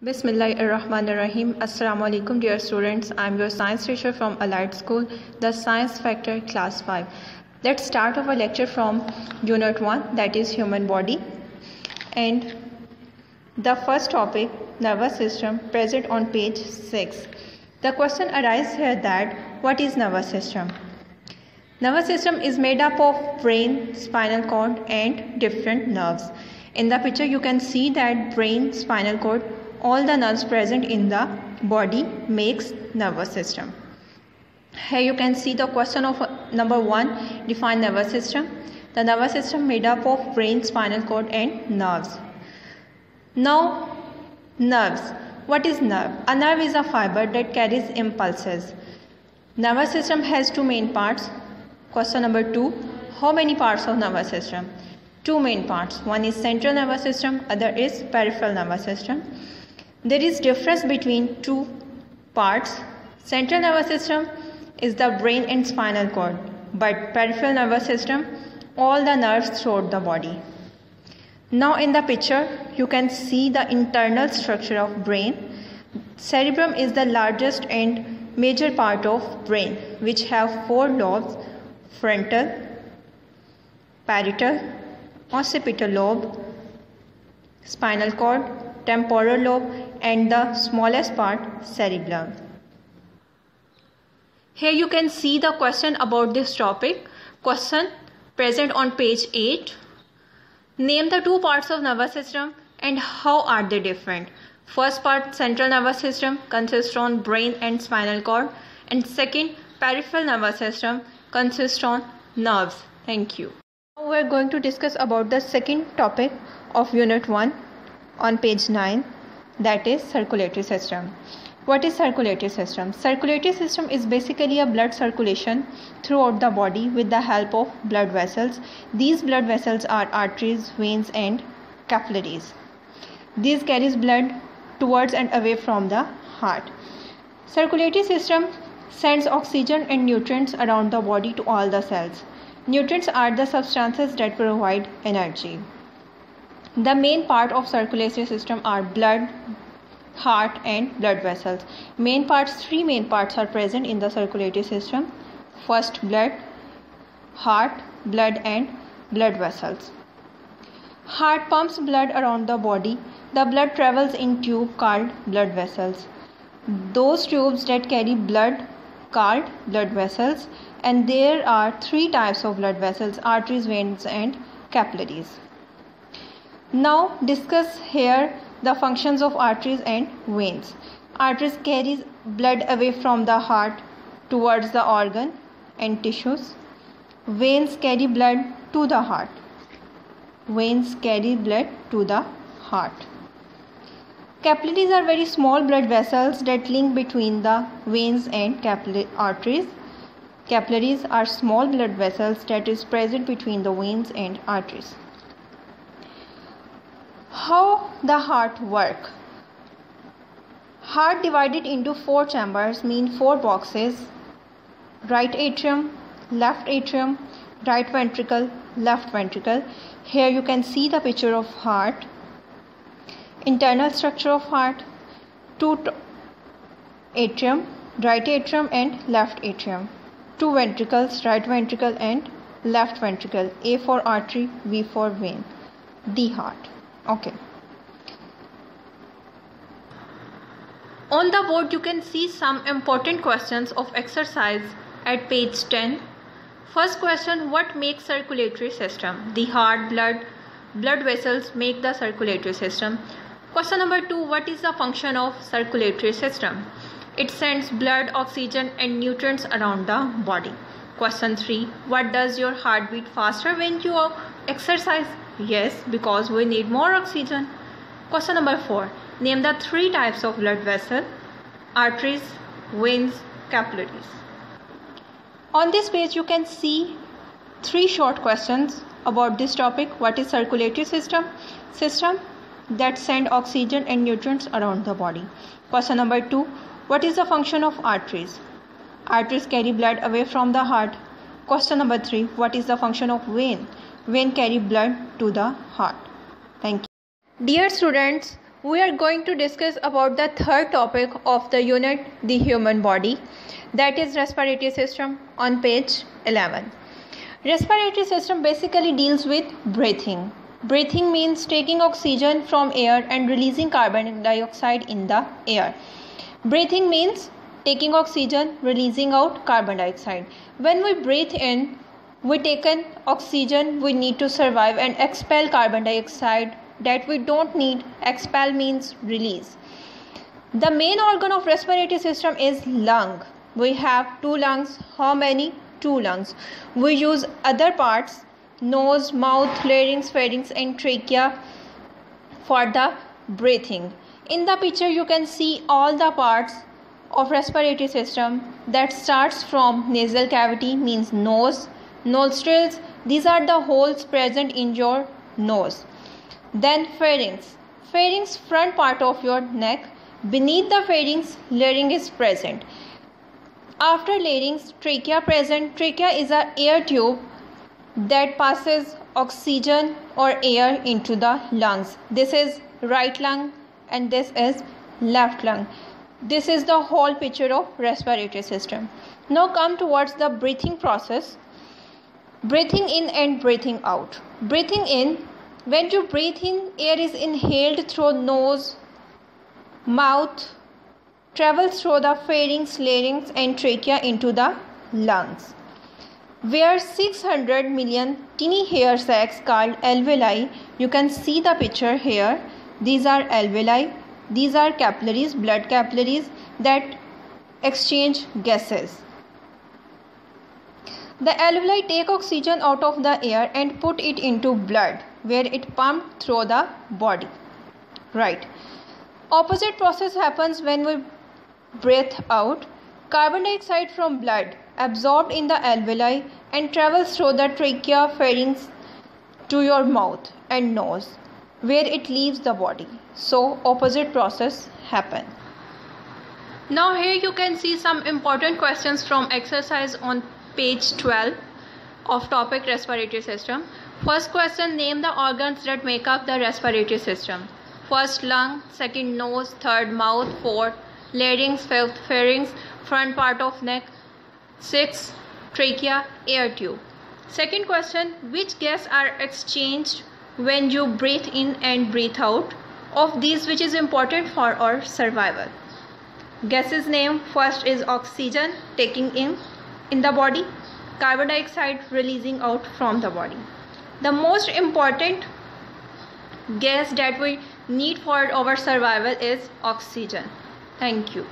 Bismillahirrahmanirrahim. Assalamu alaikum dear students. I am your science teacher from Allied School, the Science Factor class 5. Let's start our lecture from unit 1, that is human body. And the first topic, nervous system, present on page 6. The question arises here that what is nervous system? Nervous system is made up of brain, spinal cord and different nerves. In the picture you can see that brain, spinal cord, all the nerves present in the body makes nervous system. Here you can see the question of number 1, define nervous system. The nervous system made up of brain, spinal cord and nerves. Now nerves. What is nerve? A nerve is a fiber that carries impulses. Nervous system has two main parts. Question number 2, how many parts of nervous system? Two main parts. One is central nervous system, other is peripheral nervous system. There is difference between two parts. Central nervous system is the brain and spinal cord, but peripheral nervous system, all the nerves throughout the body. Now in the picture you can see the internal structure of brain. Cerebrum is the largest and major part of brain, which have 4 lobes: frontal, parietal, occipital lobe, spinal cord, temporal lobe and the smallest part, cerebellum. Here you can see the question about this topic. Question present on page 8. Name the two parts of nervous system and how are they different? First part, central nervous system, consists on brain and spinal cord, and second, peripheral nervous system, consists on nerves. Thank you. Now we are going to discuss about the second topic of unit 1 on page 9, that is circulatory system. What is circulatory system? Circulatory system is basically a blood circulation throughout the body with the help of blood vessels. These blood vessels are arteries, veins and capillaries. These carries blood towards and away from the heart. Circulatory system sends oxygen and nutrients around the body to all the cells. Nutrients are the substances that provide energy. The main part of circulatory system are blood, heart and blood vessels. Three main parts are present in the circulatory system. First, blood, heart, blood and blood vessels. Heart pumps blood around the body. The blood travels in tube called blood vessels. Those tubes that carry blood called blood vessels, and there are 3 types of blood vessels: arteries, veins and capillaries. Now discuss here the functions of arteries and veins. Arteries carries blood away from the heart towards the organ and tissues. Veins carry blood to the heart. Capillaries are very small blood vessels that link between the veins and arteries. Capillaries are small blood vessels that is present between the veins and arteries. How the heart work? Heart divided into 4 chambers, mean 4 boxes: right atrium, left atrium, right ventricle, left ventricle. Here you can see the picture of heart. Internal structure of heart: 2 atrium, right atrium and left atrium. 2 ventricles, right ventricle and left ventricle. A for artery, V for vein. D heart. Okay. On the board you can see some important questions of exercise at page 10. First question, what makes circulatory system? The heart, blood vessels make the circulatory system. Question number 2, what is the function of circulatory system? It sends blood, oxygen and nutrients around the body. Question 3, what does your heart beat faster when you exercise? Yes, because we need more oxygen. Question number 4, name the 3 types of blood vessel: arteries, veins, capillaries. On this page you can see 3 short questions about this topic. What is circulatory system? System that send oxygen and nutrients around the body. Question number 2, what is the function of arteries? Arteries carry blood away from the heart. Question number 3, what is the function of vein? Vein carry blood to the heart. Thank you. Dear students, we are going to discuss about the third topic of the unit, the human body, that is respiratory system, on page 11. Respiratory system basically deals with breathing. Breathing means taking oxygen from air and releasing carbon dioxide in the air. Breathing means taking oxygen, releasing out carbon dioxide. When we breathe in, we take in oxygen we need to survive and expel carbon dioxide that we don't need. Expel means release. The main organ of respiratory system is lung. We have 2 lungs. How many? 2 lungs. We use other parts, nose, mouth, larynx, pharynx and trachea for the breathing. In the picture you can see all the parts of respiratory system. That starts from nasal cavity, means nose, nostrils, these are the holes present in your nose. Then pharynx, pharynx front part of your neck. Beneath the pharynx, larynx is present. After larynx, trachea present. Trachea is an air tube that passes oxygen or air into the lungs. This is right lung and this is left lung. This is the whole picture of respiratory system. Now come towards the breathing process. Breathing in and breathing out. Breathing in, when you breathe in, air is inhaled through nose, mouth, travels through the pharynx, larynx and trachea into the lungs, where 600 million tiny hair sacs called alveoli. You can see the picture here. These are alveoli. These are capillaries, blood capillaries that exchange gases. The alveoli take oxygen out of the air and put it into blood, where it pumped through the body. Right. Opposite process happens when we breathe out. Carbon dioxide from blood absorbed in the alveoli and travels through the trachea, pharynx to your mouth and nose, where it leaves the body. So opposite process happen. Now here you can see some important questions from exercise on page 12 of topic respiratory system. First question, name the organs that make up the respiratory system. First lung, second nose, third mouth, fourth larynx, fifth pharynx, front part of neck, sixth trachea, air tube. Second question, which gas are exchanged when you breathe in and breathe out? Of these, which is important for our survival? Gases name, first is oxygen taking in the body, carbon dioxide releasing out from the body. The most important gas that we need for our survival is oxygen. Thank you.